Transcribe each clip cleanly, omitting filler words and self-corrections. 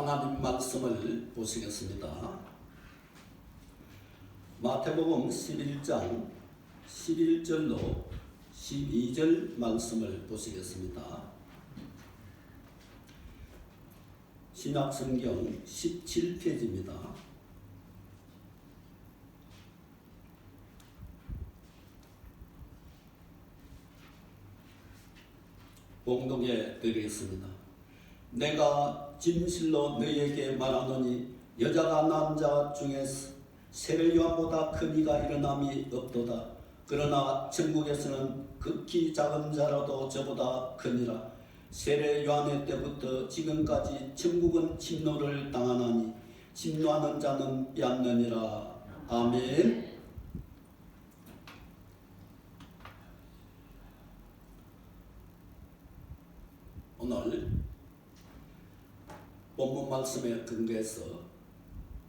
하나님 말씀을 보시겠습니다. 마태복음 11장 11절로 12절 말씀을 보시겠습니다. 신약성경 17페이지입니다. 봉독해 드리겠습니다. 내가 진실로 너희에게 말하노니 여자가 남자 중에서 세례 요한보다 큰 이가 일어남이 없도다. 그러나 천국에서는 극히 작은 자라도 저보다 크니라. 세례 요한의 때부터 지금까지 천국은 침노를 당하나니 침노하는 자는 빼앗느니라. 아멘. 오늘 본문 말씀에 근거해서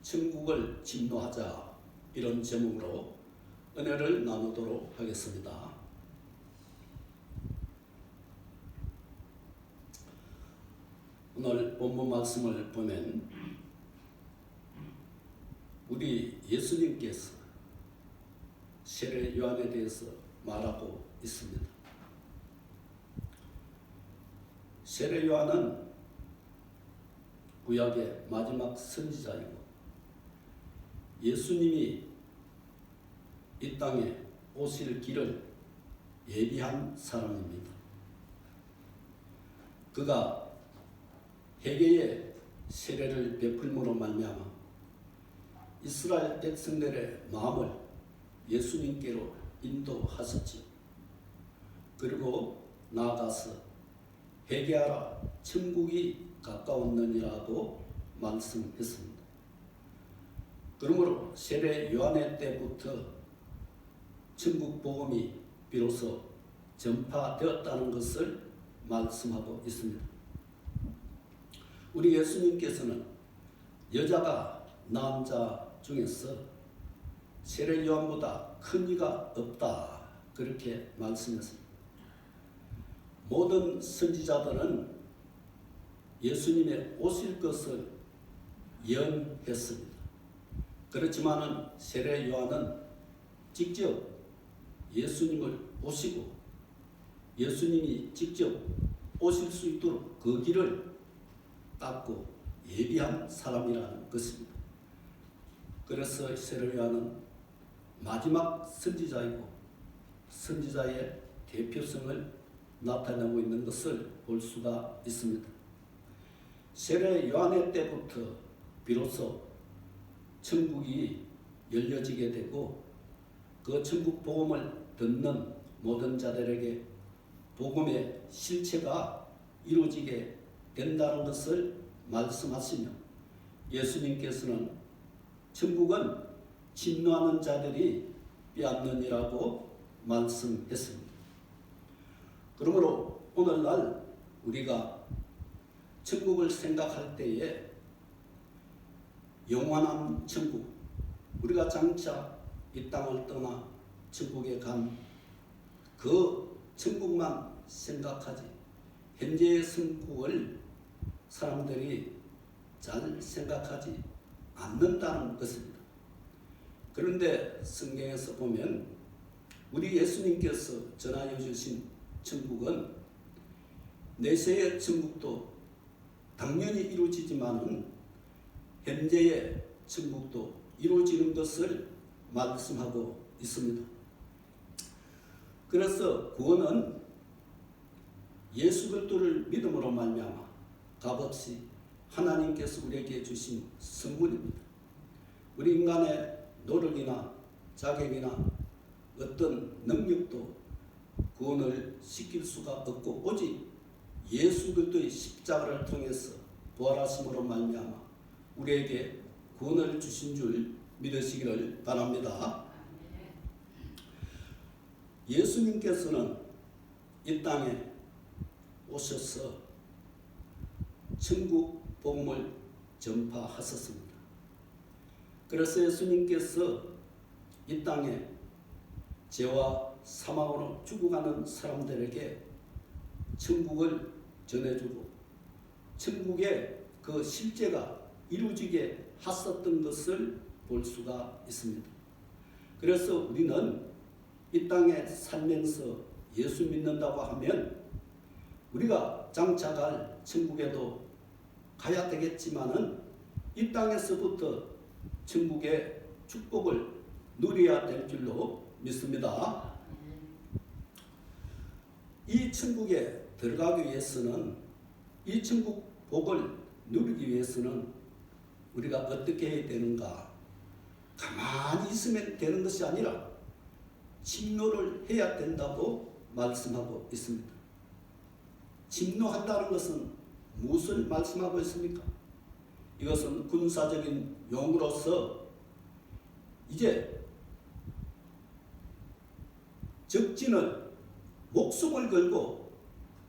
천국을 침노하자 이런 제목으로 은혜를 나누도록 하겠습니다. 오늘 본문 말씀을 보면 우리 예수님께서 세례 요한에 대해서 말하고 있습니다. 세례 요한은 구약의 마지막 선지자이고 예수님이 이 땅에 오실 길을 예비한 사람입니다. 그가 회개의 세례를 베풀므로 말미암아 이스라엘 백성들의 마음을 예수님께로 인도하셨죠. 그리고 나아가서 회개하라 천국이 가까웠느니라고 말씀했습니다. 그러므로 세례 요한의 때부터 천국 복음이 비로소 전파되었다는 것을 말씀하고 있습니다. 우리 예수님께서는 여자가 남자 중에서 세례 요한보다 큰 이가 없다 그렇게 말씀했습니다. 모든 선지자들은 예수님의 오실 것을 예언했습니다. 그렇지만은 세례 요한은 직접 예수님을 오시고 예수님이 직접 오실 수 있도록 그 길을 닦고 예비한 사람이라는 것입니다. 그래서 세례 요한은 마지막 선지자이고 선지자의 대표성을 나타내고 있는 것을 볼 수가 있습니다. 세례 요한의 때부터 비로소 천국이 열려지게 되고 그 천국 복음을 듣는 모든 자들에게 복음의 실체가 이루어지게 된다는 것을 말씀하시며 예수님께서는 천국은 침노하는 자들이 빼앗느니라고 말씀했습니다. 그러므로 오늘날 우리가 천국을 생각할 때에 영원한 천국, 우리가 장차 이 땅을 떠나 천국에 간 그 천국만 생각하지 현재의 천국을 사람들이 잘 생각하지 않는다는 것입니다. 그런데 성경에서 보면 우리 예수님께서 전하여 주신 천국은 내세의 천국도 당연히 이루어지지만은 현재의 천국도 이루어지는 것을 말씀하고 있습니다. 그래서 구원은 예수 그리스도를 믿음으로 말미암아 값없이 하나님께서 우리에게 주신 선물입니다. 우리 인간의 노력이나 자격이나 어떤 능력도 구원을 시킬 수가 없고 오직 예수 그리스도의 십자가를 통해서 부활하심으로 말미암아 우리에게 구원을 주신 줄 믿으시기를 바랍니다. 예수님께서는 이 땅에 오셔서 천국 복음을 전파하셨습니다. 그래서 예수님께서 이 땅에 죄와 사망으로 죽어가는 사람들에게 천국을 전해주고 천국의 그 실제가 이루어지게 하셨던 것을 볼 수가 있습니다. 그래서 우리는 이 땅에 살면서 예수 믿는다고 하면 우리가 장차 갈 천국에도 가야 되겠지만은 이 땅에서부터 천국의 축복을 누려야 될 줄로 믿습니다. 이 천국에 들어가기 위해서는, 이 천국 복을 누리기 위해서는 우리가 어떻게 해야 되는가? 가만히 있으면 되는 것이 아니라 침노를 해야 된다고 말씀하고 있습니다. 침노한다는 것은 무엇을 말씀하고 있습니까? 이것은 군사적인 용어로서 이제 적진을 목숨을 걸고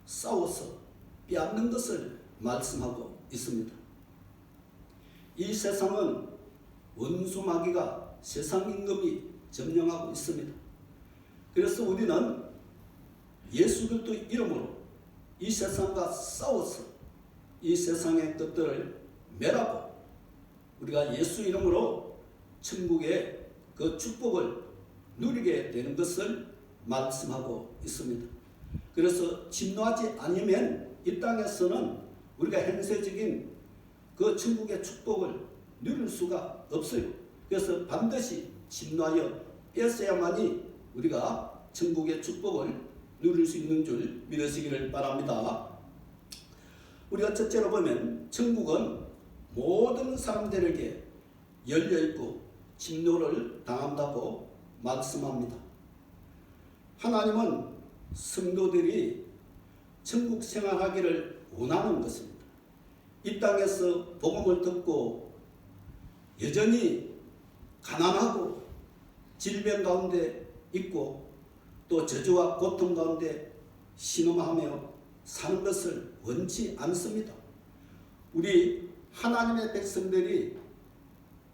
싸워서 빼앗는 것을 말씀하고 있습니다. 이 세상은 원수마귀가 세상 임금이 점령하고 있습니다. 그래서 우리는 예수 그리스도 이름으로 이 세상과 싸워서 이 세상의 것들을 멸하고 우리가 예수 이름으로 천국의 그 축복을 누리게 되는 것을 말씀하고 있습니다. 그래서 진노하지 않으면 이 땅에서는 우리가 현세적인 그 천국의 축복을 누릴 수가 없어요. 그래서 반드시 진노하여 뺏어야만이 우리가 천국의 축복을 누릴 수 있는 줄 믿으시기를 바랍니다. 우리가 첫째로 보면 천국은 모든 사람들에게 열려있고 진노를 당한다고 말씀합니다. 하나님은 성도들이 천국 생활하기를 원하는 것입니다. 이 땅에서 복음을 듣고 여전히 가난하고 질병 가운데 있고 또 저주와 고통 가운데 신음하며 사는 것을 원치 않습니다. 우리 하나님의 백성들이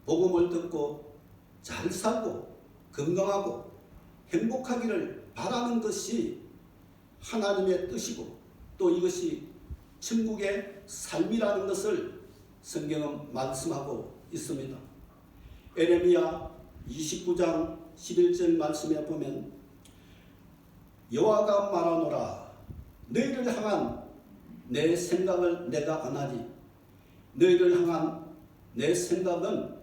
복음을 듣고 잘 살고 건강하고 행복하기를 바라는 것이 하나님의 뜻이고 또 이것이 천국의 삶이라는 것을 성경은 말씀하고 있습니다. 에레미야 29장 11절 말씀에 보면 여호와가 말하노라 너희를 향한 내 생각을 내가 아나니 너희를 향한 내 생각은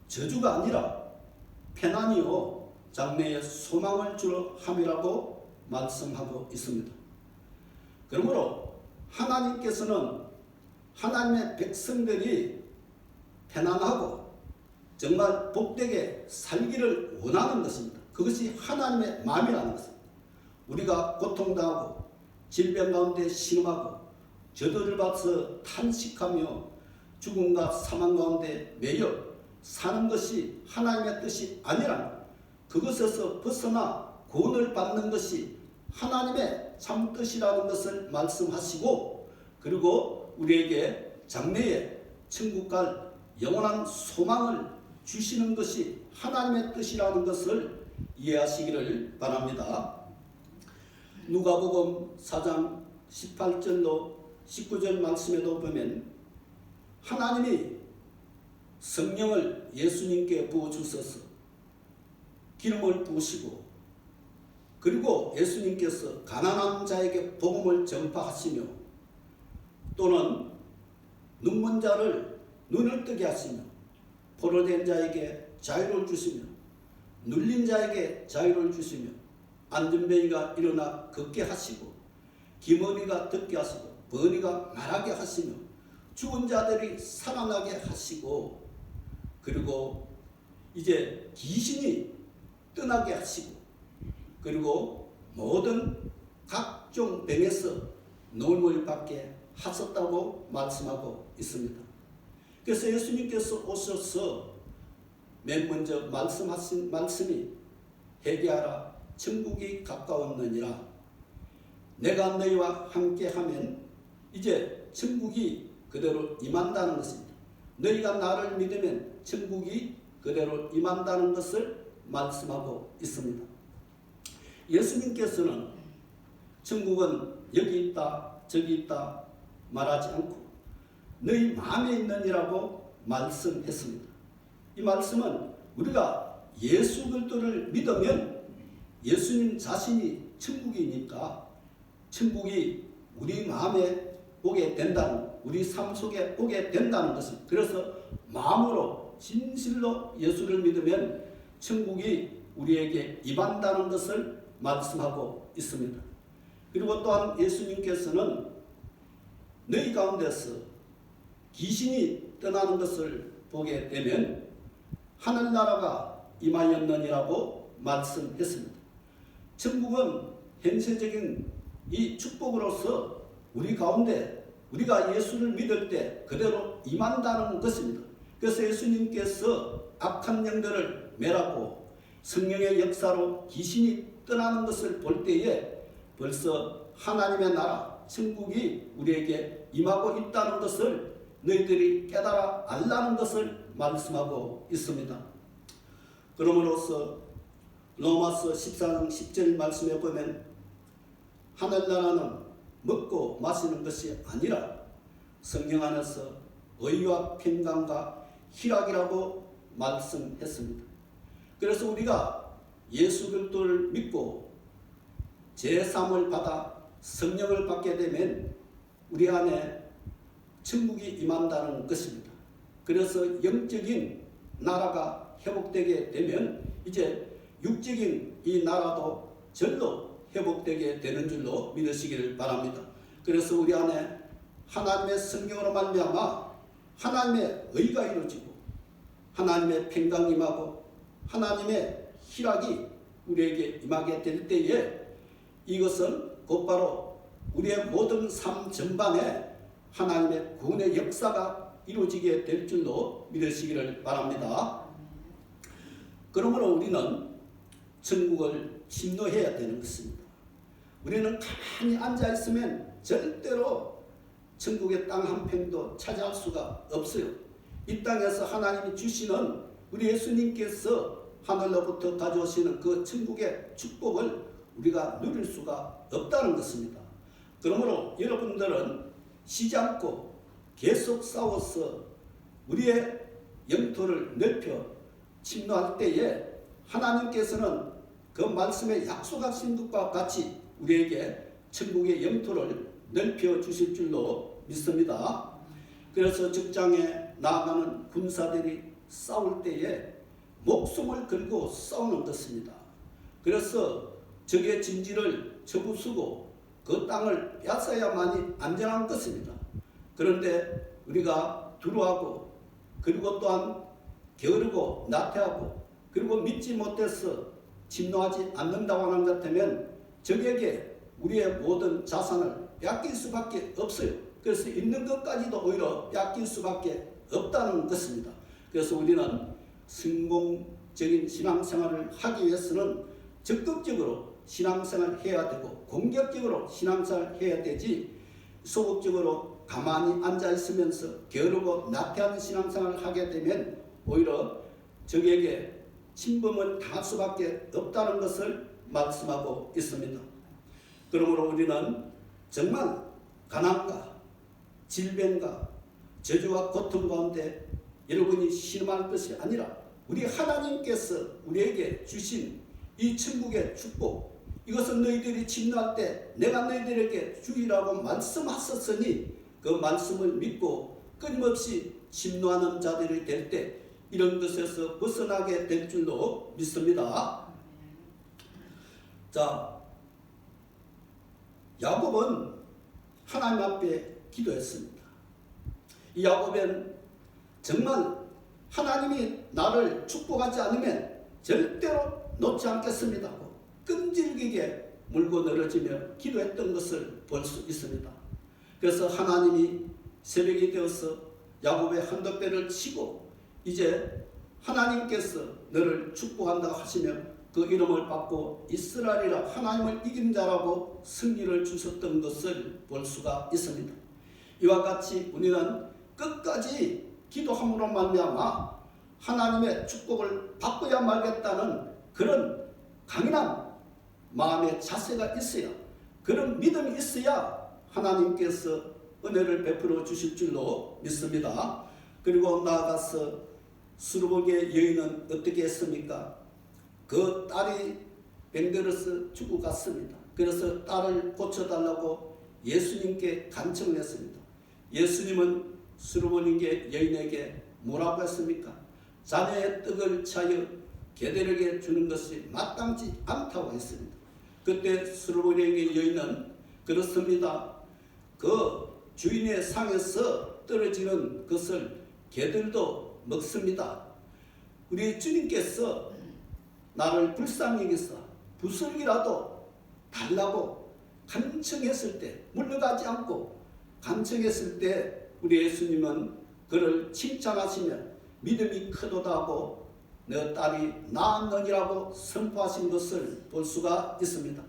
저주가 아니라 평안이요 장래의 소망을 주려 함이라고 말씀하고 있습니다. 그러므로 하나님께서는 하나님의 백성들이 편안하고 정말 복되게 살기를 원하는 것입니다. 그것이 하나님의 마음이라는 것입니다. 우리가 고통당하고 질병 가운데 신음하고 저주를 받아서 탄식하며 죽음과 사망 가운데 매여 사는 것이 하나님의 뜻이 아니라 그것에서 벗어나 구원을 받는 것이 하나님의 참 뜻이라는 것을 말씀하시고 그리고 우리에게 장래에 천국 갈 영원한 소망을 주시는 것이 하나님의 뜻이라는 것을 이해하시기를 바랍니다. 누가복음 4장 18절로 19절 말씀에도 보면 하나님이 성령을 예수님께 부어주셔서 기름을 부으시고 그리고 예수님께서 가난한 자에게 복음을 전파하시며 또는 눈먼 자를 눈을 뜨게 하시며 포로된 자에게 자유를 주시며 눌린 자에게 자유를 주시며 안전뱅이가 일어나 걷게 하시고 기머리가 듣게 하시고 번이가 말하게 하시며 죽은 자들이 살아나게 하시고 그리고 이제 귀신이 떠나게 하시고 그리고 모든 각종 병에서 노임을 받게 하셨다고 말씀하고 있습니다. 그래서 예수님께서 오셔서 맨 먼저 말씀하신 말씀이 회개하라 천국이 가까웠느니라. 내가 너희와 함께하면 이제 천국이 그대로 임한다는 것입니다. 너희가 나를 믿으면 천국이 그대로 임한다는 것을 말씀하고 있습니다. 예수님께서는 천국은 여기 있다 저기 있다 말하지 않고 너희 마음에 있느니라고 말씀했습니다. 이 말씀은 우리가 예수 그리스도를 믿으면 예수님 자신이 천국이니까 천국이 우리 마음에 오게 된다는, 우리 삶 속에 오게 된다는 것입니다. 그래서 마음으로 진실로 예수를 믿으면 천국이 우리에게 임한다는 것을 말씀하고 있습니다. 그리고 또한 예수님께서는 너희 가운데서 귀신이 떠나는 것을 보게 되면 하늘나라가 임하였느니라고 말씀했습니다. 천국은 현세적인 이 축복으로서 우리 가운데 우리가 예수를 믿을 때 그대로 임한다는 것입니다. 그래서 예수님께서 악한 영들을 멸하고 성령의 역사로 귀신이 떠나는 것을 볼 때에 벌써 하나님의 나라 천국이 우리에게 임하고 있다는 것을 너희들이 깨달아 알라는 것을 말씀하고 있습니다. 그러므로서 로마서 14장 10절 말씀에 보면 하늘나라는 먹고 마시는 것이 아니라 성령 안에서 의와 평강과 희락이라고 말씀했습니다. 그래서 우리가 예수 그리스도를 믿고 제3을 받아 성령을 받게 되면 우리 안에 천국이 임한다는 것입니다. 그래서 영적인 나라가 회복되게 되면 이제 육적인 이 나라도 절로 회복되게 되는 줄로 믿으시기를 바랍니다. 그래서 우리 안에 하나님의 성령으로 말미암아 하나님의 의가 이루어지고 하나님의 평강이 임하고 하나님의 희락이 우리에게 임하게 될 때에 이것은 곧바로 우리의 모든 삶 전반에 하나님의 구원의 역사가 이루어지게 될 줄로 믿으시기를 바랍니다. 그러므로 우리는 천국을 침노해야 되는 것입니다. 우리는 가만히 앉아있으면 절대로 천국의 땅 한 평도 차지할 수가 없어요. 이 땅에서 하나님이 주시는 우리 예수님께서 하늘로부터 가져오시는 그 천국의 축복을 우리가 누릴 수가 없다는 것입니다. 그러므로 여러분들은 쉬지 않고 계속 싸워서 우리의 영토를 넓혀 침노할 때에 하나님께서는 그 말씀에 약속하신 것과 같이 우리에게 천국의 영토를 넓혀 주실 줄로 믿습니다. 그래서 직장에 나아가는 군사들이 싸울 때에 목숨을 걸고 싸우는 것입니다. 그래서 적의 진지를 접으시고 그 땅을 뺏어야만이 안전한 것입니다. 그런데 우리가 두려워하고 그리고 또한 게으르고 나태하고 그리고 믿지 못해서 침노하지 않는다고 하는 것 같으면 적에게 우리의 모든 자산을 뺏길 수밖에 없어요. 그래서 있는 것까지도 오히려 뺏길 수밖에 없다는 것입니다. 그래서 우리는 성공적인 신앙생활을 하기 위해서는 적극적으로 신앙생활을 해야 되고 공격적으로 신앙생활을 해야 되지 소극적으로 가만히 앉아있으면서 게으르고 나태한 신앙생활을 하게 되면 오히려 적에게 침범을 당할 수밖에 없다는 것을 말씀하고 있습니다. 그러므로 우리는 정말 가난과 질병과 저주와 고통 가운데 여러분이 신음할 것이 아니라 우리 하나님께서 우리에게 주신 이 천국의 축복, 이것은 너희들이 침노할 때 내가 너희들에게 주리라고 말씀하셨으니 그 말씀을 믿고 끊임없이 침노하는 자들이 될 때 이런 것에서 벗어나게 될 줄로 믿습니다. 자, 야곱은 하나님 앞에 기도했습니다. 이 야곱은 정말 하나님이 나를 축복하지 않으면 절대로 놓지 않겠습니다 하고 끈질기게 물고 늘어지며 기도했던 것을 볼 수 있습니다. 그래서 하나님이 새벽이 되어서 야곱의 한덕배를 치고 이제 하나님께서 너를 축복한다고 하시며 그 이름을 받고 이스라엘이라 하나님을 이긴 자라고 승리를 주셨던 것을 볼 수가 있습니다. 이와 같이 우리는 끝까지 기도함으로 말미암아 하나님의 축복을 받고야 말겠다는 그런 강인한 마음의 자세가 있어야, 그런 믿음이 있어야 하나님께서 은혜를 베풀어 주실 줄로 믿습니다. 그리고 나아가서 수르복의 여인은 어떻게 했습니까? 그 딸이 병들어서 죽고 갔습니다. 그래서 딸을 고쳐달라고 예수님께 간청을 했습니다. 예수님은 수르복의 여인에게 뭐라고 했습니까? 자네의 떡을 차여 게들에게 주는 것이 마땅치 않다고 했습니다. 그때 수르복의 여인은 그렇습니다. 그 주인의 상에서 떨어지는 것을 개들도 먹습니다. 우리 주님께서 나를 불쌍히 여기사 부스러기라도 달라고 간청했을 때, 물러가지 않고 간청했을 때 우리 예수님은 그를 칭찬하시며 믿음이 크도다 하고 내 딸이 나았느니라고 선포하신 것을 볼 수가 있습니다.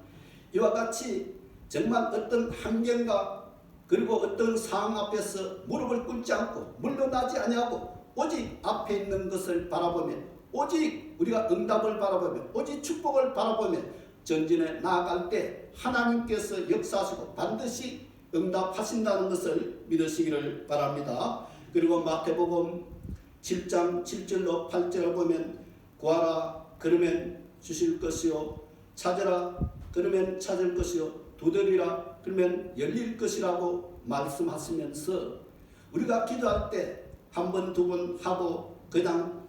이와 같이 정말 어떤 환경과 그리고 어떤 상황 앞에서 무릎을 꿇지 않고 물러나지 아니하고 오직 앞에 있는 것을 바라보며 오직 우리가 응답을 바라보며 오직 축복을 바라보며 전진에 나아갈 때 하나님께서 역사하시고 반드시 응답하신다는 것을 믿으시기를 바랍니다. 그리고 마태복음 7장 7절로 8절을 보면 구하라 그러면 주실 것이요 찾으라 그러면 찾을 것이요 두드리라 그러면 열릴 것이라고 말씀하시면서 우리가 기도할 때 한 번 두 번 하고 그냥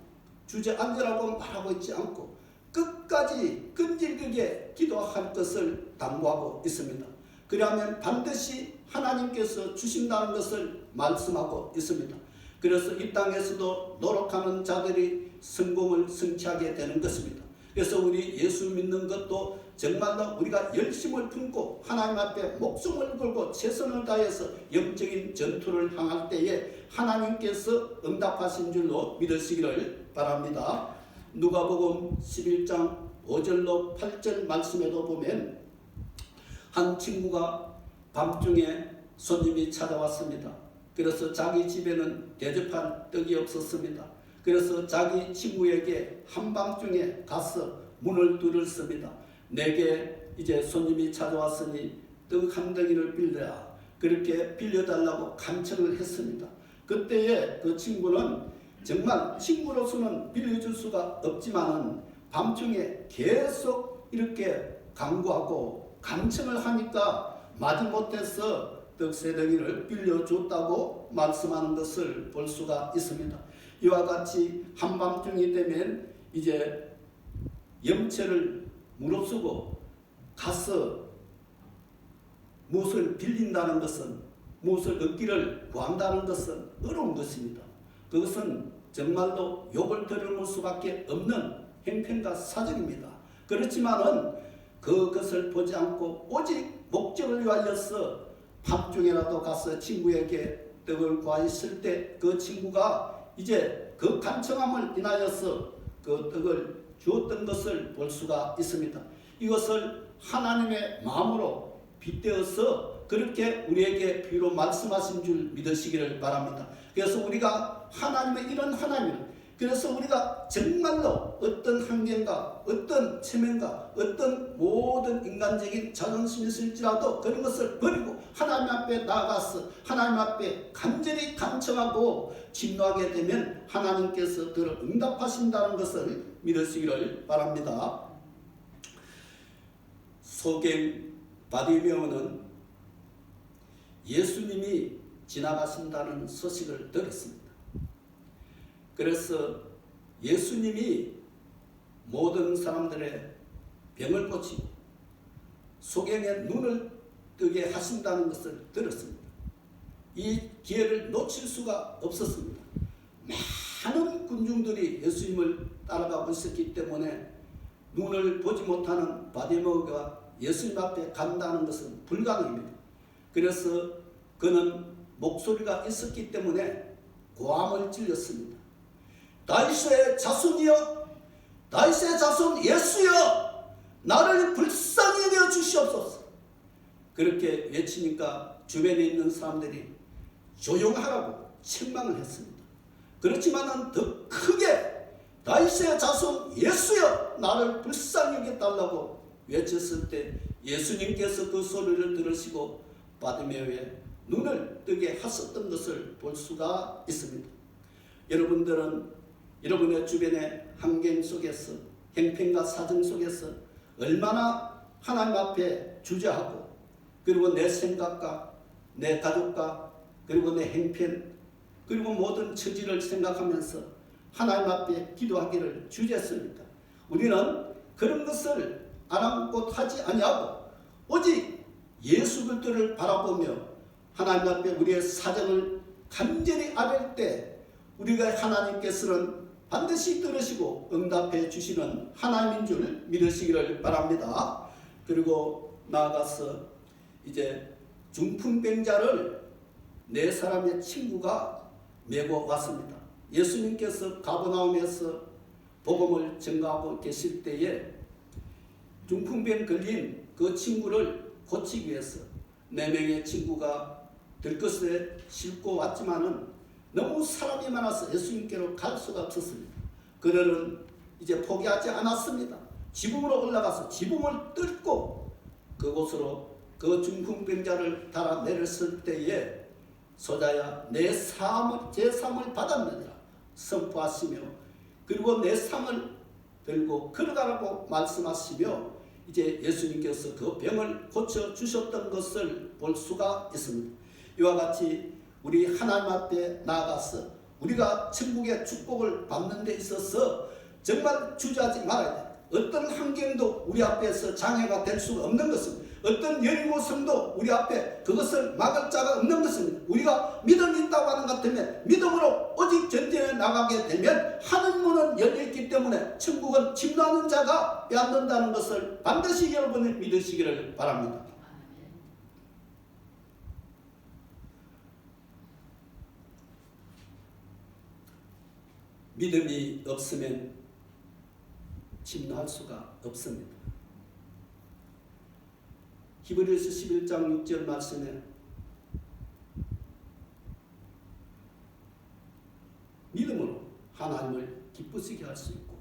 주저앉으라고 말하고 있지 않고 끝까지 끈질기게 기도할 것을 당부하고 있습니다. 그러면 반드시 하나님께서 주신다는 것을 말씀하고 있습니다. 그래서 이 땅에서도 노력하는 자들이 성공을 성취하게 되는 것입니다. 그래서 우리 예수 믿는 것도 정말로 우리가 열심을 품고 하나님 앞에 목숨을 걸고 최선을 다해서 영적인 전투를 향할 때에 하나님께서 응답하신 줄로 믿으시기를 바랍니다. 누가복음 11장 5절로 8절 말씀에도 보면 한 친구가 밤중에 손님이 찾아왔습니다. 그래서 자기 집에는 대접할 떡이 없었습니다. 그래서 자기 친구에게 한밤중에 가서 문을 두드렸습니다. 내게 이제 손님이 찾아왔으니 떡 한 덩이를 빌려라. 그렇게 빌려달라고 간청을 했습니다. 그때에 그 친구는 정말 친구로서는 빌려줄 수가 없지만은 밤중에 계속 이렇게 간구하고 간청을 하니까 마지못해서 떡 세 덩이를 빌려줬다고 말씀하는 것을 볼 수가 있습니다. 이와 같이 한밤중이 되면 이제 염체를 무릅쓰고 가서 무엇을 빌린다는 것은 무엇을 얻기를 구한다는 것은 어려운 것입니다. 그것은 정말로 욕을 들을 수밖에 없는 행편과 사정입니다. 그렇지만은 그것을 보지 않고 오직 목적을 위하여서 밤중에라도 가서 친구에게 떡을 구하였을 때 그 친구가 이제 그 간청함을 인하여서 그 떡을 주었던 것을 볼 수가 있습니다. 이것을 하나님의 마음으로 빗대어서 그렇게 우리에게 비로 말씀하신 줄 믿으시기를 바랍니다. 그래서 우리가 하나님의 이런 하나님을 그래서 우리가 정말로 어떤 환경과 어떤 체면과 어떤 모든 인간적인 자존심이 있을지라도 그런 것을 버리고 하나님 앞에 나아가서 하나님 앞에 간절히 간청하고 진노하게 되면 하나님께서 그를 응답하신다는 것을 믿으시기를 바랍니다. 소경 바디메오는 예수님이 지나가신다는 소식을 들었습니다. 그래서 예수님이 모든 사람들의 병을 고치고 소경의 눈을 뜨게 하신다는 것을 들었습니다. 이 기회를 놓칠 수가 없었습니다. 많은 군중들이 예수님을 따라가고 있었기 때문에 눈을 보지 못하는 바디메오가 예수님 앞에 간다는 것은 불가능입니다. 그래서 그는 목소리가 있었기 때문에 고함을 질렀습니다. 다윗의 자손이여, 다윗의 자손 예수여, 나를 불쌍히 여겨 주시옵소서. 그렇게 외치니까 주변에 있는 사람들이 조용하라고 책망을 했습니다. 그렇지만은 더 크게 다윗의 자손 예수여, 나를 불쌍히 여겨달라고 외쳤을 때 예수님께서 그 소리를 들으시고 바디메오의 눈을 뜨게 하셨던 것을 볼 수가 있습니다. 여러분들은 여러분의 주변의 환경 속에서, 형편과 사정 속에서 얼마나 하나님 앞에 주저하고, 그리고 내 생각과 내 가족과 그리고 내 형편 그리고 모든 처지를 생각하면서 하나님 앞에 기도하기를 주저했습니까? 우리는 그런 것을 아랑곳하지 아니하고 오직 예수 그리스도를 바라보며 하나님 앞에 우리의 사정을 간절히 아뢰 때 우리가 하나님께서는 반드시 들으시고 응답해 주시는 하나님인 줄 믿으시기를 바랍니다. 그리고 나아가서 이제 중풍병자를 네 사람의 친구가 메고 왔습니다. 예수님께서 가버나움에서 복음을 전가하고 계실 때에 중풍병 걸린 그 친구를 고치기 위해서 4명의 친구가 들것에 싣고 왔지만은 너무 사람이 많아서 예수님께로 갈 수가 없었습니다. 그들은 이제 포기하지 않았습니다. 지붕으로 올라가서 지붕을 뚫고 그곳으로 그 중풍병자를 달아 내렸을 때에 소자야 내 제 삶을 받았느니라 선포하시며 그리고 내 상을 들고 걸어가라고 말씀하시며 이제 예수님께서 그 병을 고쳐주셨던 것을 볼 수가 있습니다. 이와 같이 우리 하나님 앞에 나아가서 우리가 천국의 축복을 받는 데 있어서 정말 주저하지 말아야 됩니다. 어떤 환경도 우리 앞에서 장애가 될 수가 없는 것입니다. 어떤 여리고 성도 우리 앞에 그것을 막을 자가 없는 것입니다. 우리가 믿음이 있다고 하는 것 같으면 믿음으로 오직 전진해 나가게 되면 하늘 문은 열려있기 때문에 천국은 침노하는 자가 빼앗는다는 것을 반드시 여러분이 믿으시기를 바랍니다. 믿음이 없으면 침노할 수가 없습니다. 히브리서 11장 6절 말씀에 믿음으로 하나님을 기쁘시게 할 수 있고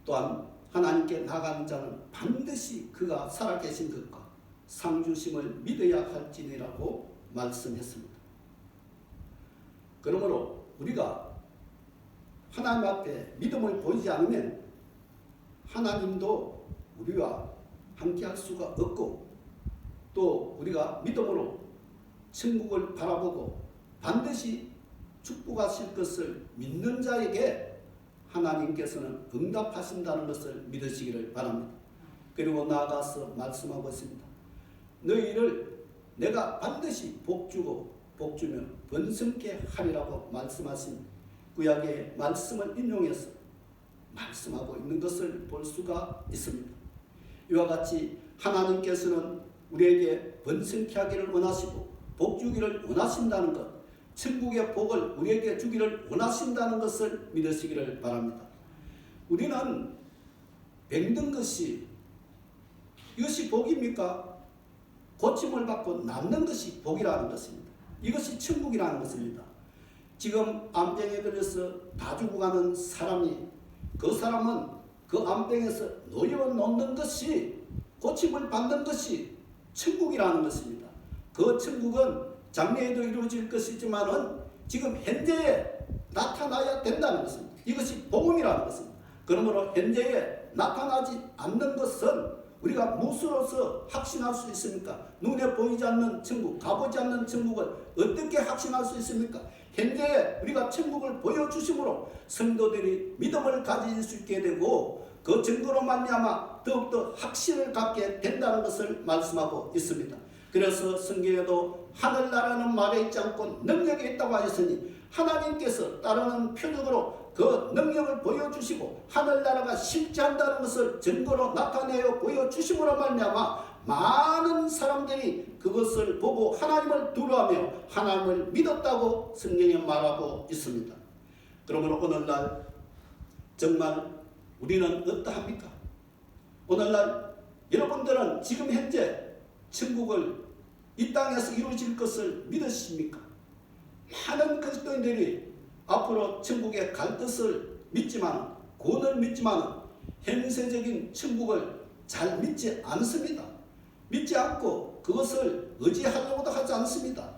또한 하나님께 나가는 자는 반드시 그가 살아계신 것과 상주심을 믿어야 할지니라고 말씀했습니다. 그러므로 우리가 하나님 앞에 믿음을 보이지 않으면 하나님도 우리와 함께 할 수가 없고 또 우리가 믿음으로 천국을 바라보고 반드시 축복하실 것을 믿는 자에게 하나님께서는 응답하신다는 것을 믿으시기를 바랍니다. 그리고 나아가서 말씀하고 있습니다. 너희를 내가 반드시 복주고 복주며 번성케 하리라고 말씀하신 구약의 말씀을 인용해서 말씀하고 있는 것을 볼 수가 있습니다. 이와 같이 하나님께서는 우리에게 번성케 하기를 원하시고 복주기를 원하신다는 것, 천국의 복을 우리에게 주기를 원하신다는 것을 믿으시기를 바랍니다. 우리는 병든 것이 이것이 복입니까? 고침을 받고 낫는 것이 복이라는 것입니다. 이것이 천국이라는 것입니다. 지금 암병에 걸려서 다 죽어가는 사람이 그 사람은 그 암병에서 놓여놓는 것이 고침을 받는 것이 천국이라는 것입니다. 그 천국은 장래에도 이루어질 것이지만은 지금 현재에 나타나야 된다는 것입니다. 이것이 복음이라는 것입니다. 그러므로 현재에 나타나지 않는 것은 우리가 무엇으로서 확신할 수 있습니까? 눈에 보이지 않는 천국, 가보지 않는 천국을 어떻게 확신할 수 있습니까? 현재 우리가 천국을 보여주심으로 성도들이 믿음을 가질 수 있게 되고 그 증거로 말미암아 더욱더 확신을 갖게 된다는 것을 말씀하고 있습니다. 그래서 성경에도 하늘나라는 말에 있지 않고 능력이 있다고 하였으니 하나님께서 따르는 표적으로 그 능력을 보여주시고 하늘나라가 실제한다는 것을 증거로 나타내어 보여주심으로 말미암아 많은 사람들이 그것을 보고 하나님을 두려워하며 하나님을 믿었다고 성경에 말하고 있습니다. 그러므로 오늘날 정말 우리는 어떠합니까? 오늘날 여러분들은 지금 현재 천국을 이 땅에서 이루어질 것을 믿으십니까? 많은 그리스도인들이 앞으로 천국에 갈 것을 믿지만 구원을 믿지만 현세적인 천국을 잘 믿지 않습니다. 믿지 않고 그것을 의지하려고도 하지 않습니다.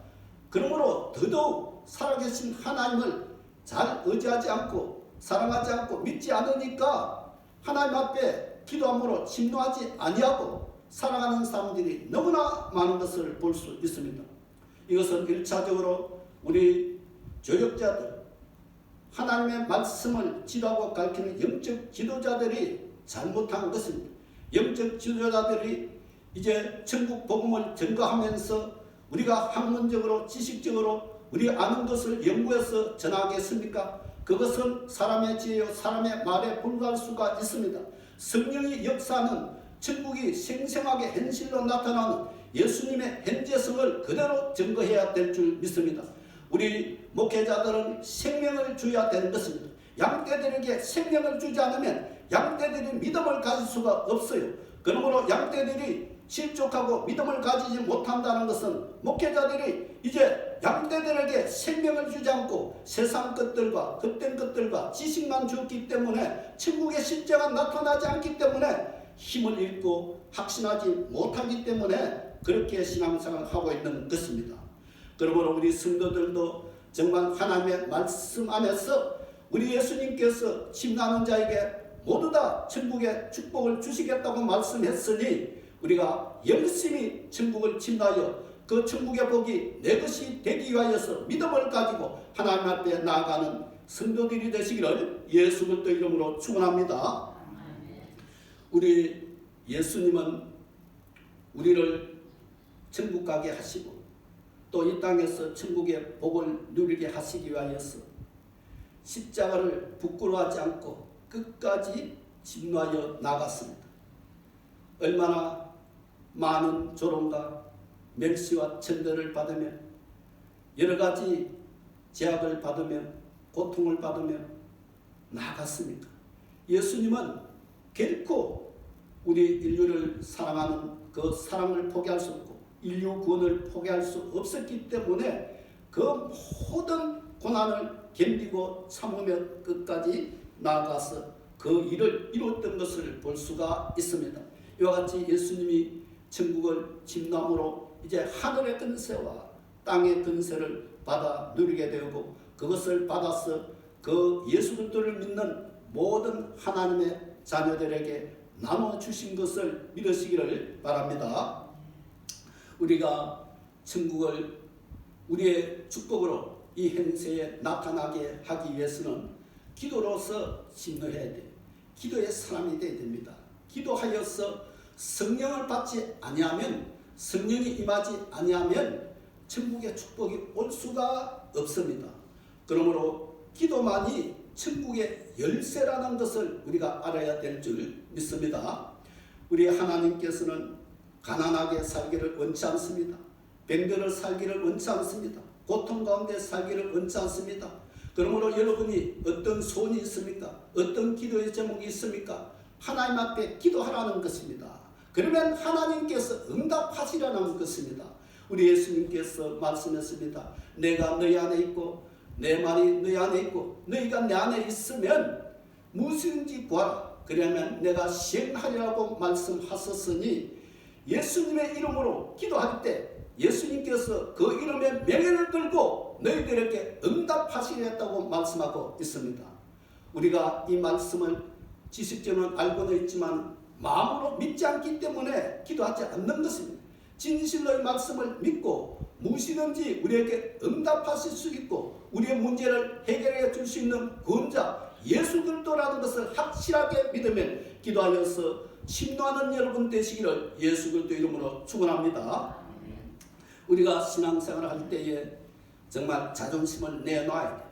그러므로 더더욱 살아계신 하나님을 잘 의지하지 않고 사랑하지 않고 믿지 않으니까 하나님 앞에 기도함으로 침노하지 아니하고 살아가는 사람들이 너무나 많은 것을 볼 수 있습니다. 이것은 1차적으로 우리 교역자들, 하나님의 말씀을 지도하고 가르치는 영적 지도자들이 잘못한 것입니다. 영적 지도자들이 이제 천국 복음을 전가하면서 우리가 학문적으로 지식적으로 우리 아는 것을 연구해서 전하겠습니까? 그것은 사람의 지혜요 사람의 말에 불과할 수가 있습니다. 성령의 역사는 천국이 생생하게 현실로 나타나는 예수님의 현재성을 그대로 증거해야 될 줄 믿습니다. 우리 목회자들은 생명을 줘야 되는 것입니다. 양떼들에게 생명을 주지 않으면 양떼들이 믿음을 가질 수가 없어요. 그러므로 양떼들이 실족하고 믿음을 가지지 못한다는 것은 목회자들이 이제 양떼들에게 생명을 주지 않고 세상 것들과 헛된 것들과 지식만 주었기 때문에 천국의 실제가 나타나지 않기 때문에 힘을 잃고 확신하지 못하기 때문에 그렇게 신앙생활을 하고 있는 것입니다. 그러므로 우리 성도들도 정말 하나님의 말씀 안에서 우리 예수님께서 침노하는 자에게 모두 다 천국의 축복을 주시겠다고 말씀했으니 우리가 열심히 천국을 침노하여 그 천국의 복이 내 것이 되기 위하여서 믿음을 가지고 하나님 앞에 나아가는 성도들이 되시기를 예수 그리스도 이름으로 축원합니다. 우리 예수님은 우리를 천국 가게 하시고 또 이 땅에서 천국의 복을 누리게 하시기 위하여서 십자가를 부끄러워하지 않고 끝까지 진노하여 나갔습니다. 얼마나 많은 조롱과 멸시와 천대를 받으며 여러 가지 제약을 받으며 고통을 받으며 나갔습니까? 예수님은 결코 우리 인류를 사랑하는 그 사랑을 포기할 수 없고 인류 구원을 포기할 수 없었기 때문에 그 모든 고난을 견디고 참으며 끝까지 나아가서 그 일을 이뤘던 것을 볼 수가 있습니다. 이와 같이 예수님이 천국을 침노함으로 이제 하늘의 근세와 땅의 근세를 받아 누리게 되고 그것을 받아서 그 예수 그리스도를 믿는 모든 하나님의 자녀들에게 나눠주신 것을 믿으시기를 바랍니다. 우리가 천국을 우리의 축복으로 이 현세에 나타나게 하기 위해서는 기도로서 침노해야 돼요. 기도의 사람이 되어야 됩니다. 기도하여서 성령을 받지 아니하면 성령이 임하지 아니하면 천국의 축복이 올 수가 없습니다. 그러므로 기도만이 천국의 열쇠라는 것을 우리가 알아야 될 줄 믿습니다. 우리 하나님께서는 가난하게 살기를 원치 않습니다. 병들어 살기를 원치 않습니다. 고통 가운데 살기를 원치 않습니다. 그러므로 여러분이 어떤 소원이 있습니까? 어떤 기도의 제목이 있습니까? 하나님 앞에 기도하라는 것입니다. 그러면 하나님께서 응답하시라는 것입니다. 우리 예수님께서 말씀했습니다. 내가 너희 안에 있고 내 말이 너희 안에 있고 너희가 내 안에 있으면 무엇인지 구하라. 그러면 내가 시행하리라고 말씀하셨으니 예수님의 이름으로 기도할 때 예수님께서 그 이름의 명예를 들고 너희들에게 응답하시겠다고 말씀하고 있습니다. 우리가 이 말씀을 지식적으로는 알고는 있지만 마음으로 믿지 않기 때문에 기도하지 않는 것입니다. 진실로 이 말씀을 믿고 무엇이든지 우리에게 응답하실 수 있고 우리의 문제를 해결해 줄 수 있는 구원자 예수 그리스도라는 것을 확실하게 믿으면 기도하여서 침노하는 여러분 되시기를 예수 그리스도 이름으로 축원합니다. 우리가 신앙생활을 할 때에 정말 자존심을 내놔야 돼.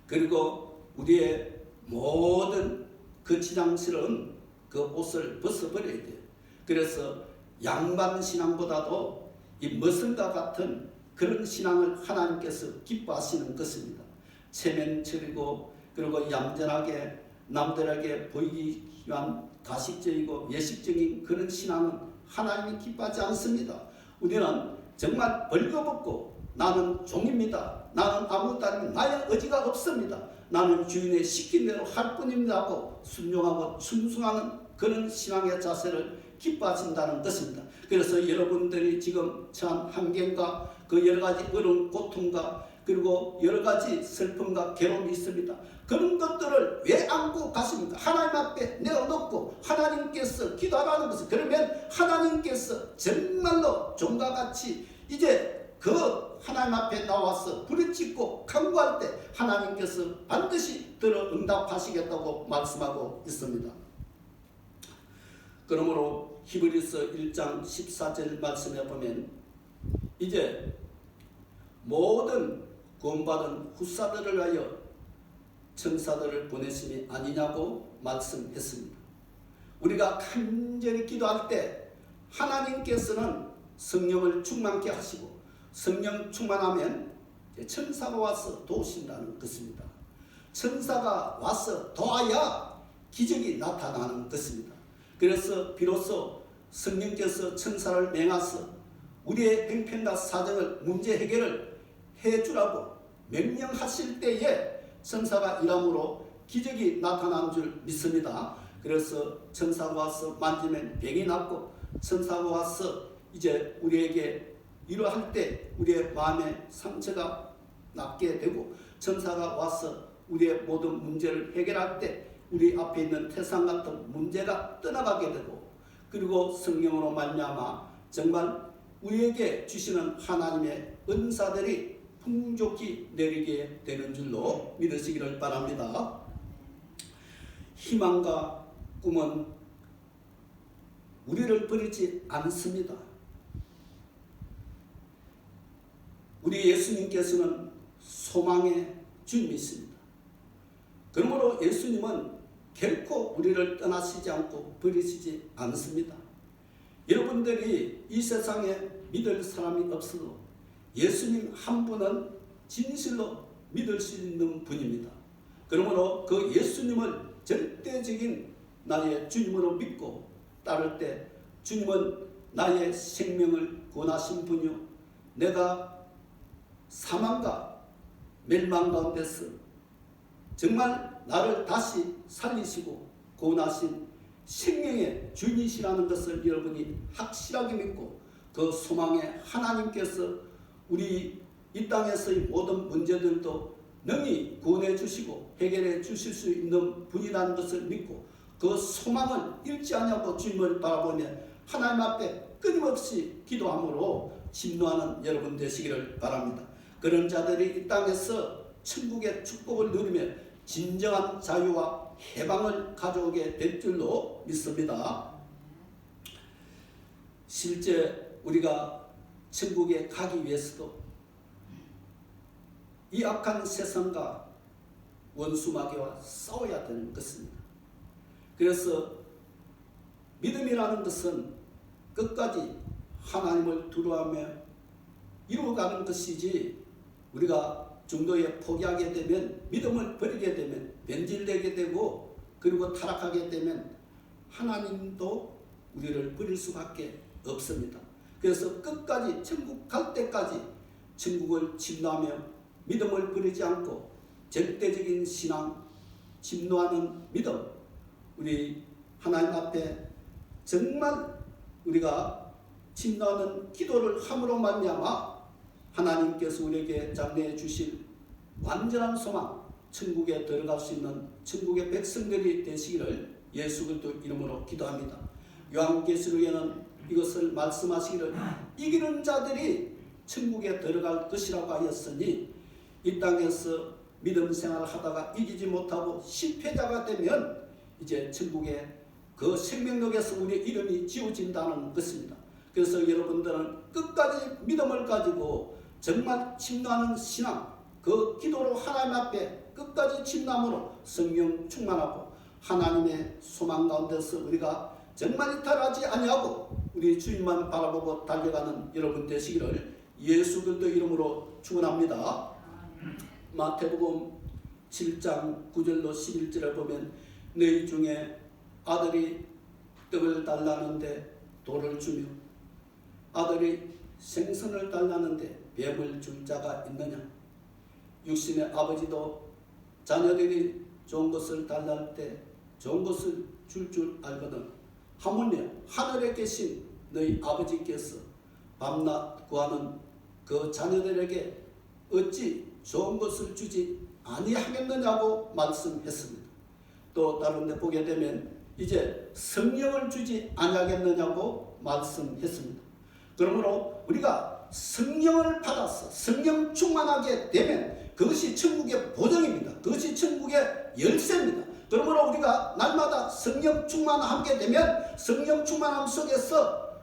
그리고 우리의 모든 그 지장스러운 그 옷을 벗어버려야 돼요. 그래서 양반 신앙보다도 이 머슴과 같은 그런 신앙을 하나님께서 기뻐하시는 것입니다. 체면처리고 그리고 얌전하게 남들에게 보이기 위한 가식적이고 예식적인 그런 신앙은 하나님이 기뻐하지 않습니다. 우리는 정말 벌거벗고 나는 종입니다. 나는 아무것도 아닙니다. 나의 의지가 없습니다. 나는 주인의 시킨 대로 할 뿐입니다 하고 순종하고 충성하는 그런 신앙의 자세를 기뻐하신다는 것입니다. 그래서 여러분들이 지금 처한 환경과 그 여러 가지 어려운 고통과 그리고 여러 가지 슬픔과 괴로움이 있습니다. 그런 것들을 왜 안고 가십니까? 하나님 앞에 내어놓고 하나님께서 기도하라는 것은, 그러면 하나님께서 정말로 종과 같이 이제 그 하나님 앞에 나와서 부르짖고 간구할 때 하나님께서 반드시 들어 응답하시겠다고 말씀하고 있습니다. 그러므로 히브리서 1장 14절 말씀에 보면 이제 모든 구원받은 후사들을 위하여 천사들을 보내심이 아니냐고 말씀했습니다. 우리가 간절히 기도할 때 하나님께서는 성령을 충만케 하시고 성령 충만하면 천사가 와서 도우신다는 것입니다. 천사가 와서 도와야 기적이 나타나는 것입니다. 그래서 비로소 성령께서 천사를 맹하서 우리의 형편과 사정을 문제 해결을 해주라고 명령하실 때에 천사가 일함으로 기적이 나타난 줄 믿습니다. 그래서 천사가 와서 만지면 병이 낫고 천사가 와서 이제 우리에게 위로할 때 우리의 마음의 상처가 낫게 되고 천사가 와서 우리의 모든 문제를 해결할 때 우리 앞에 있는 태산 같은 문제가 떠나가게 되고 그리고 성령으로 말미암아 정말 우리에게 주시는 하나님의 은사들이 풍족히 내리게 되는 줄로 믿으시기를 바랍니다. 희망과 꿈은 우리를 버리지 않습니다. 우리 예수님께서는 소망의 주님이십니다. 그러므로 예수님은 결코 우리를 떠나시지 않고 버리시지 않습니다. 여러분들이 이 세상에 믿을 사람이 없어도 예수님 한 분은 진실로 믿을 수 있는 분입니다. 그러므로 그 예수님을 절대적인 나의 주님으로 믿고 따를 때 주님은 나의 생명을 구원하신 분이요 내가 사망과 멸망 가운데서 정말 나를 다시 살리시고 구원하신 생명의 주인이시라는 것을 여러분이 확실하게 믿고 그 소망의 하나님께서 우리 이 땅에서의 모든 문제들도 능히 구원해 주시고 해결해 주실 수 있는 분이라는 것을 믿고 그 소망을 잃지 않냐고 주님을 바라보며 하나님 앞에 끊임없이 기도함으로 진노하는 여러분 되시기를 바랍니다. 그런 자들이 이 땅에서 천국의 축복을 누리며 진정한 자유와 해방을 가져오게 될 줄로 믿습니다. 실제 우리가 천국에 가기 위해서도 이 악한 세상과 원수마귀와 싸워야 되는 것입니다. 그래서 믿음이라는 것은 끝까지 하나님을 두려워하며 이루어가는 것이지 우리가 중도에 포기하게 되면 믿음을 버리게 되면 변질되게 되고 그리고 타락하게 되면 하나님도 우리를 버릴 수밖에 없습니다. 그래서 끝까지 천국 갈 때까지 천국을 침노하며 믿음을 버리지 않고 절대적인 신앙, 침노하는 믿음, 우리 하나님 앞에 정말 우리가 침노하는 기도를 함으로 말미암아 하나님께서 우리에게 장래해 주실 완전한 소망, 천국에 들어갈 수 있는 천국의 백성들이 되시기를 예수 그리스도 이름으로 기도합니다. 요한계시록에는 이것을 말씀하시기를 이기는 자들이 천국에 들어갈 것이라고 하였으니 이 땅에서 믿음 생활을 하다가 이기지 못하고 실패자가 되면 이제 천국에 그 생명력에서 우리의 이름이 지워진다는 것입니다. 그래서 여러분들은 끝까지 믿음을 가지고 정말 침노하는 신앙, 그 기도로 하나님 앞에 끝까지 침노함으로 성령 충만하고 하나님의 소망 가운데서 우리가 정말 이탈하지 아니하고 우리 주님만 바라보고 달려가는 여러분 되시기를 예수 그리스도 이름으로 축원합니다. 마태복음 7장 9절로 11절에 보면 너희 중에 아들이 떡을 달라는데 돌을 주며 아들이 생선을 달라는데 뱀을 줄 자가 있느냐? 육신의 아버지도 자녀들이 좋은 것을 달랄 때 좋은 것을 줄 알거든 하물며 하늘에 계신 너희 아버지께서 밤낮 구하는 그 자녀들에게 어찌 좋은 것을 주지 아니하겠느냐고 말씀했습니다. 또 다른 데 보게 되면 이제 성령을 주지 아니하겠느냐고 말씀했습니다. 그러므로 우리가 성령을 받아서 성령 충만하게 되면 그것이 천국의 보정입니다. 그것이 천국의 열쇠입니다. 그러므로 우리가 날마다 성령 충만하게 되면 성령 충만함 속에서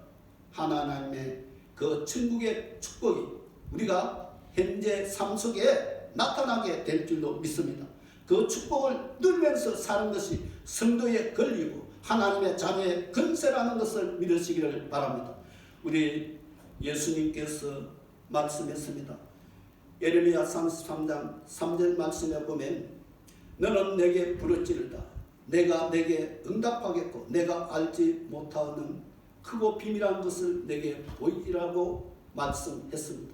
하나님의 그 천국의 축복이 우리가 현재 삶 속에 나타나게 될 줄로 믿습니다. 그 축복을 누리면서 사는 것이 성도의 권리고 하나님의 자녀의 권세라는 것을 믿으시기를 바랍니다. 우리 예수님께서 말씀했습니다. 예레미야 33장 3절 말씀에 보면 너는 내게 부르짖으리다. 내가 내게 응답하겠고 내가 알지 못하는 크고 비밀한 것을 내게 보이라고 말씀했습니다.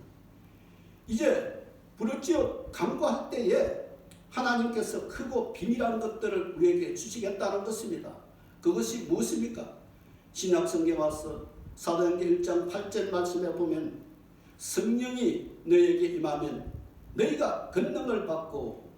이제 부르짖어 간구할 때에 하나님께서 크고 비밀한 것들을 우리에게 주시겠다는 것입니다. 그것이 무엇입니까? 신약성경에 와서 사도행전 1장 8절 말씀에 보면 성령이 너에게 임하면 너희가 권능을 받고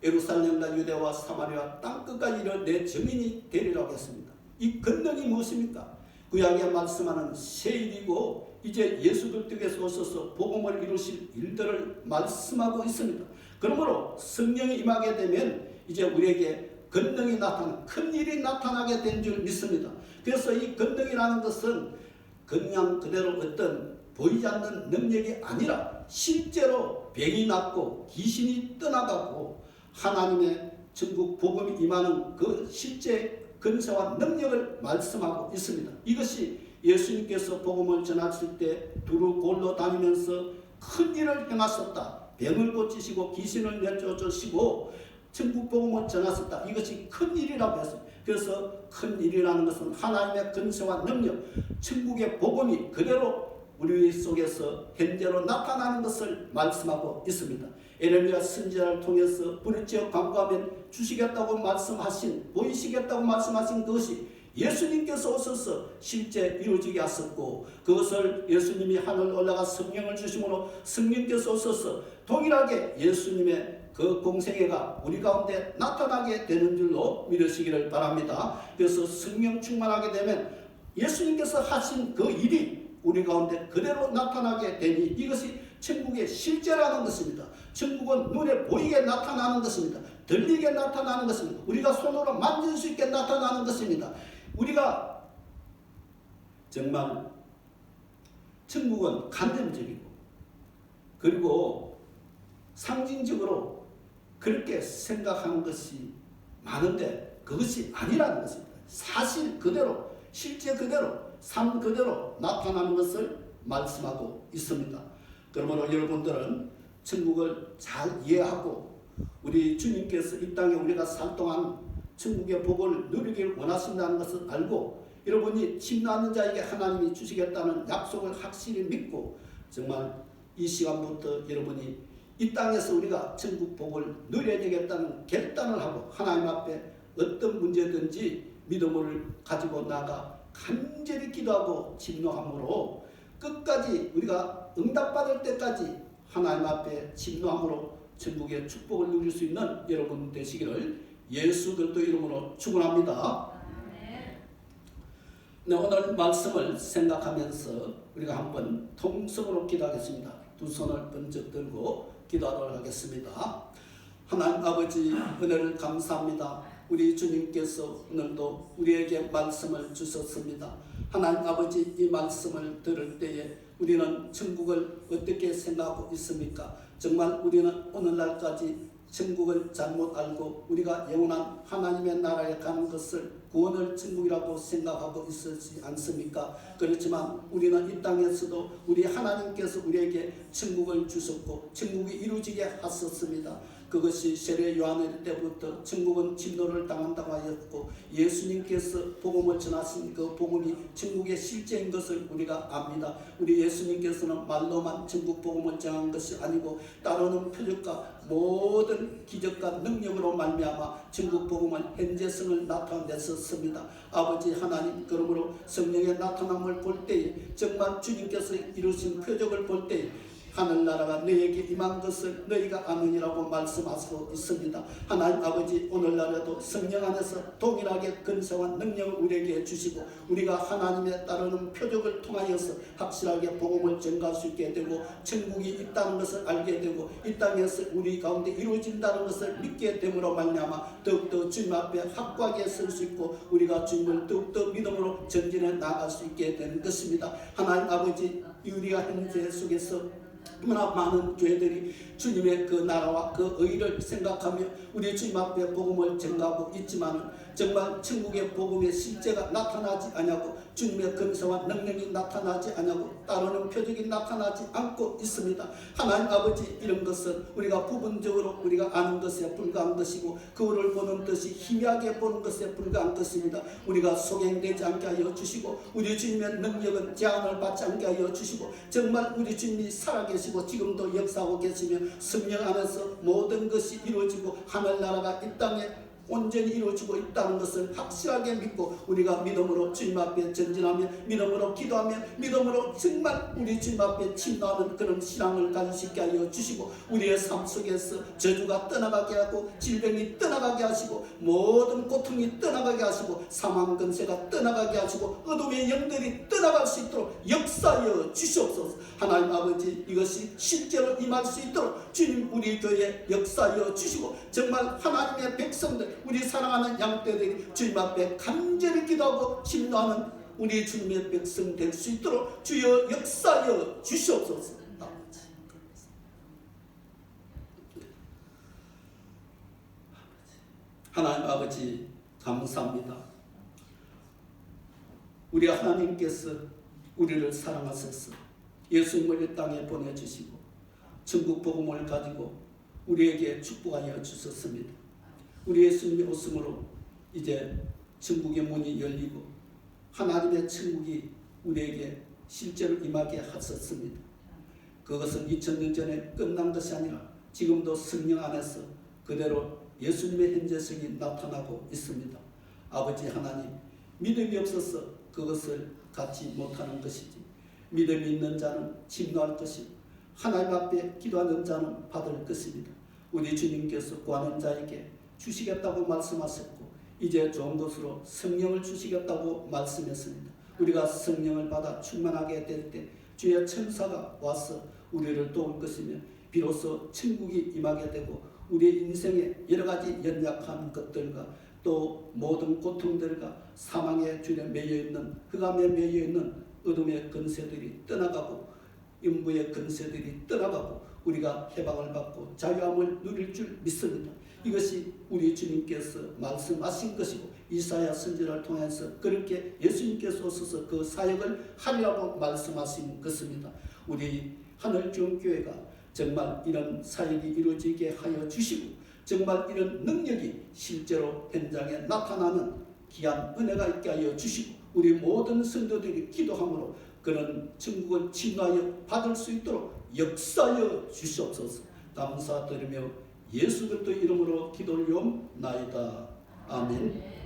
예루살렘과 유대와 사마리아 땅끝까지 이르러 내 증인이 되리라고 했습니다. 이 권능이 무엇입니까? 구약에 말씀하는 새 일이고 이제 예수 그리스도께서 오셔서 복음을 이루실 일들을 말씀하고 있습니다. 그러므로 성령이 임하게 되면 이제 우리에게 권능이 나타나는 큰 일이 나타나게 된 줄 믿습니다. 그래서 이 권능이라는 것은 그냥 그대로 어떤 보이지 않는 능력이 아니라 실제로 병이 낫고 귀신이 떠나가고 하나님의 천국 복음이 임하는 그 실제 권세와 능력을 말씀하고 있습니다. 이것이 예수님께서 복음을 전하실 때 두루 골로 다니면서 큰 일을 행하셨다. 병을 고치시고 귀신을 내쫓으시고 천국 복음을 전하셨다. 이것이 큰 일이라고 했습니다. 그래서 큰 일이라는 것은 하나님의 권세와 능력, 천국의 복음이 그대로 우리 속에서 현재로 나타나는 것을 말씀하고 있습니다. 예레미야 선지자를 통해서 부르짖어 간구하면 주시겠다고 말씀하신, 보이시겠다고 말씀하신 그것이 예수님께서 오셔서 실제 이루어지게 하셨고 그것을 예수님이 하늘 올라가 성령을 주심으로 성령께서 오셔서 동일하게 예수님의 그 공생애가 우리 가운데 나타나게 되는 줄로 믿으시기를 바랍니다. 그래서 성령 충만하게 되면 예수님께서 하신 그 일이 우리 가운데 그대로 나타나게 되니 이것이 천국의 실제라는 것입니다. 천국은 눈에 보이게 나타나는 것입니다. 들리게 나타나는 것입니다. 우리가 손으로 만질 수 있게 나타나는 것입니다. 우리가 정말 천국은 간접적이고 그리고 상징적으로 그렇게 생각하는 것이 많은데 그것이 아니라는 것입니다. 사실 그대로 실제 그대로 삶 그대로 나타나는 것을 말씀하고 있습니다. 그러므로 여러분들은 천국을 잘 이해하고 우리 주님께서 이 땅에 우리가 살 동안 천국의 복을 누리길 원하신다는 것을 알고 여러분이 침노하는 자에게 하나님이 주시겠다는 약속을 확실히 믿고 정말 이 시간부터 여러분이 이 땅에서 우리가 천국 복을 누려야 되겠다는 결단을 하고 하나님 앞에 어떤 문제든지 믿음을 가지고 나가 간절히 기도하고 침노함으로 끝까지 우리가 응답받을 때까지 하나님 앞에 침노함으로 천국의 축복을 누릴 수 있는 여러분 되시기를 예수 그리스도 이름으로 축원합니다. 네, 오늘 말씀을 생각하면서 우리가 한번 통성으로 기도하겠습니다. 두 손을 번쩍 들고 기도하도록 하겠습니다. 하나님 아버지 은혜를 감사합니다. 우리 주님께서 오늘도 우리에게 말씀을 주셨습니다. 하나님 아버지 이 말씀을 들을 때에 우리는 천국을 어떻게 생각하고 있습니까? 정말 우리는 오늘날까지 천국을 잘못 알고 우리가 영원한 하나님의 나라에 가는 것을 구원을 천국이라고 생각하고 있었지 않습니까? 그렇지만 우리는 이 땅에서도 우리 하나님께서 우리에게 천국을 주셨고 천국이 이루어지게 하셨습니다. 그것이 세례 요한의 때부터 천국은 진노를 당한다고 하였고 예수님께서 복음을 전하신 그 복음이 천국의 실제인 것을 우리가 압니다. 우리 예수님께서는 말로만 천국 복음을 전한 것이 아니고 따르는 표적과 모든 기적과 능력으로 말미암아 천국 복음을 현재성을 나타냈었습니다. 아버지 하나님, 그러므로 성령의 나타남을 볼 때에 정말 주님께서 이루신 표적을 볼 때에 하늘나라가 너에게 임한 것을 너희가 아느니라고 말씀하시고 있습니다. 하나님 아버지, 오늘날에도 성령 안에서 동일하게 근성한 능력을 우리에게 주시고 우리가 하나님의 따르는 표적을 통하여서 확실하게 복음을 전가할 수 있게 되고 천국이 있다는 것을 알게 되고 이 땅에서 우리 가운데 이루어진다는 것을 믿게 됨으로 말미암아 더욱더 주님 앞에 확고하게 설 수 있고 우리가 주님을 더욱더 믿음으로 전진해 나아갈 수 있게 되는 것입니다. 하나님 아버지, 우리가 현재 속에서 얼마나 많은 교회들이 주님의 그 나라와 그 의를 생각하며 우리 주님 앞에 복음을 전가하고 있지만 정말 천국의 복음의 실제가 나타나지 않냐고 주님의 근성과 능력이 나타나지 않냐고 따르는 표적이 나타나지 않고 있습니다. 하나님 아버지, 이런 것은 우리가 부분적으로 우리가 아는 것에 불과한 것이고 그를 보는 듯이 희미하게 보는 것에 불과한 것입니다. 우리가 소경되지 않게 하여 주시고 우리 주님의 능력은 제한을 받지 않게 하여 주시고 정말 우리 주님이 살아계시고 지금도 역사하고 계시며 성령 안에서 모든 것이 이루어지고 하늘나라가 이 땅에 온전히 이루어지고 있다는 것을 확실하게 믿고 우리가 믿음으로 주님 앞에 전진하며 믿음으로 기도하며 믿음으로 정말 우리 주님 앞에 침노하는 그런 신앙을 가질 수 있게 하여 주시고 우리의 삶 속에서 저주가 떠나가게 하고 질병이 떠나가게 하시고 모든 고통이 떠나가게 하시고 사망 근세가 떠나가게 하시고 어둠의 영들이 떠나갈 수 있도록 역사하여 주시옵소서. 하나님 아버지, 이것이 실제로 임할 수 있도록 주님 우리 교회에 역사하여 주시고 정말 하나님의 백성들 우리 사랑하는 양떼들이 주님 앞에 간절히 기도하고 침노하는 우리 주님의 백성 될 수 있도록 주여 역사하여 주시옵소서. 하나님 아버지, 감사합니다. 우리 하나님께서 우리를 사랑하셔서 예수님을 이 땅에 보내주시고 천국 복음을 가지고 우리에게 축복하여 주셨습니다. 우리 예수님이 오심으로 이제 천국의 문이 열리고 하나님의 천국이 우리에게 실제로 임하게 하셨습니다. 그것은 2000년 전에 끝난 것이 아니라 지금도 성령 안에서 그대로 예수님의 현재성이 나타나고 있습니다. 아버지 하나님, 믿음이 없어서 그것을 갖지 못하는 것이지 믿음이 있는 자는 침노할 것이고 하나님 앞에 기도하는 자는 받을 것입니다. 우리 주님께서 구하는 자에게 주시겠다고 말씀하셨고 이제 좋은 것으로 성령을 주시겠다고 말씀했습니다. 우리가 성령을 받아 충만하게 될 때 주의 천사가 와서 우리를 도울 것이며 비로소 천국이 임하게 되고 우리의 인생의 여러 가지 연약한 것들과 또 모든 고통들과 사망의 줄에 매여있는 흑암에 매여있는 어둠의 근세들이 떠나가고陰부의 근세들이 떠나가고 우리가 해방을 받고 자유함을 누릴 줄 믿습니다. 이것이 우리 주님께서 말씀하신 것이고 이사야 선지자를 통해서 그렇게 예수님께서 오셔서 그 사역을 하리라고 말씀하신 것입니다. 우리 하늘중교회가 정말 이런 사역이 이루어지게 하여 주시고 정말 이런 능력이 실제로 현장에 나타나는 귀한 은혜가 있게 하여 주시고 우리 모든 성도들이 기도함으로 그런 천국을 침노하여 받을 수 있도록 역사하여 주시옵소서. 감사드리며 예수 그리스도 이름으로 기도를 용나이다. 아멘.